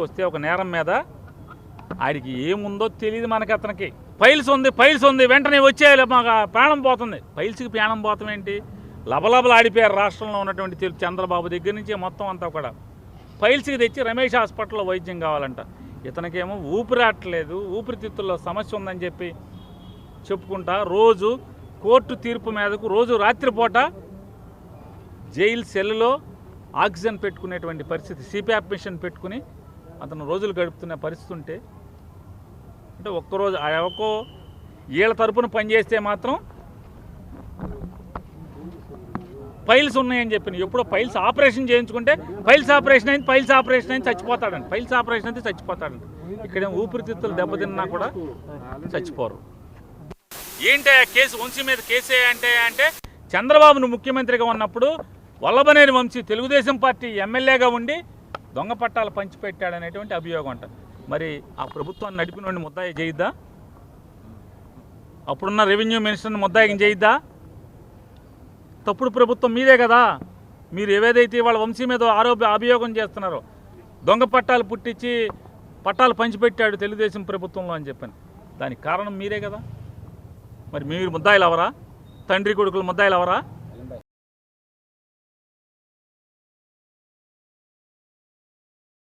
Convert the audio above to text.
వస్తే ఒక నేరం మీద ఆడికి ఏముందో తెలియదు మనకి. అతనికి ఫైల్స్ ఉంది వెంటనే వచ్చేయాలి, మాకు ప్రాణం పోతుంది. ఫైల్స్కి ప్రాణం పోతాం ఏంటి? లబలబలు ఆడిపోయారు రాష్ట్రంలో ఉన్నటువంటి చంద్రబాబు దగ్గర నుంచి మొత్తం అంతా కూడా. ఫైల్స్కి తెచ్చి రమేష్ హాస్పిటల్లో వైద్యం కావాలంట. ఇతనికేమో ఊపిరాట్లేదు, ఊపిరితిత్తుల్లో సమస్య ఉందని చెప్పి చెప్పుకుంటా రోజు కోర్టు తీర్పు మీదకు రోజు రాత్రిపూట జైలు సెల్లో ఆక్సిజన్ పెట్టుకునేటువంటి పరిస్థితి, సిపిఆప్ మిషన్ పెట్టుకుని అతను రోజులు గడుపుతున్న పరిస్థితి ఉంటే, అంటే ఒక్కరోజు ఒక్కో వీళ్ళ తరపున పనిచేస్తే మాత్రం ఫైల్స్ ఉన్నాయని చెప్పిన. ఎప్పుడో ఫైల్స్ ఆపరేషన్ చేయించుకుంటే ఫైల్స్ ఆపరేషన్ అయింది చచ్చిపోతాడండి. ఫైల్స్ ఆపరేషన్ అయితే చచ్చిపోతాడండి. ఇక్కడ ఊపిరితిత్తులు దెబ్బతిన్నా కూడా చచ్చిపోరు. ఏంటి కేసు వంశీ మీద కేసే అంటే చంద్రబాబును ముఖ్యమంత్రిగా ఉన్నప్పుడు వల్లభనేని వంశీ తెలుగుదేశం పార్టీ ఎమ్మెల్యేగా ఉండి దొంగ పట్టాలు పంచిపెట్టాడనేటువంటి అభియోగం అంట. మరి ఆ ప్రభుత్వాన్ని నడిపినోడిని ముద్దాయి చేయిద్దా? అప్పుడున్న రెవెన్యూ మినిస్టర్ని ముద్దాయిని చేయిద్దా? తప్పుడు ప్రభుత్వం మీదే కదా. మీరు ఏవేదైతే వాళ్ళ వంశీ మీద అభియోగం చేస్తున్నారో, దొంగ పట్టాలు పుట్టించి పట్టాలు పంచిపెట్టాడు తెలుగుదేశం ప్రభుత్వంలో అని చెప్పని, దానికి కారణం మీరే కదా. మరి మీరు ముద్దాయిలు అవరా? తండ్రి కొడుకులు ముద్దాయిలు అవరా?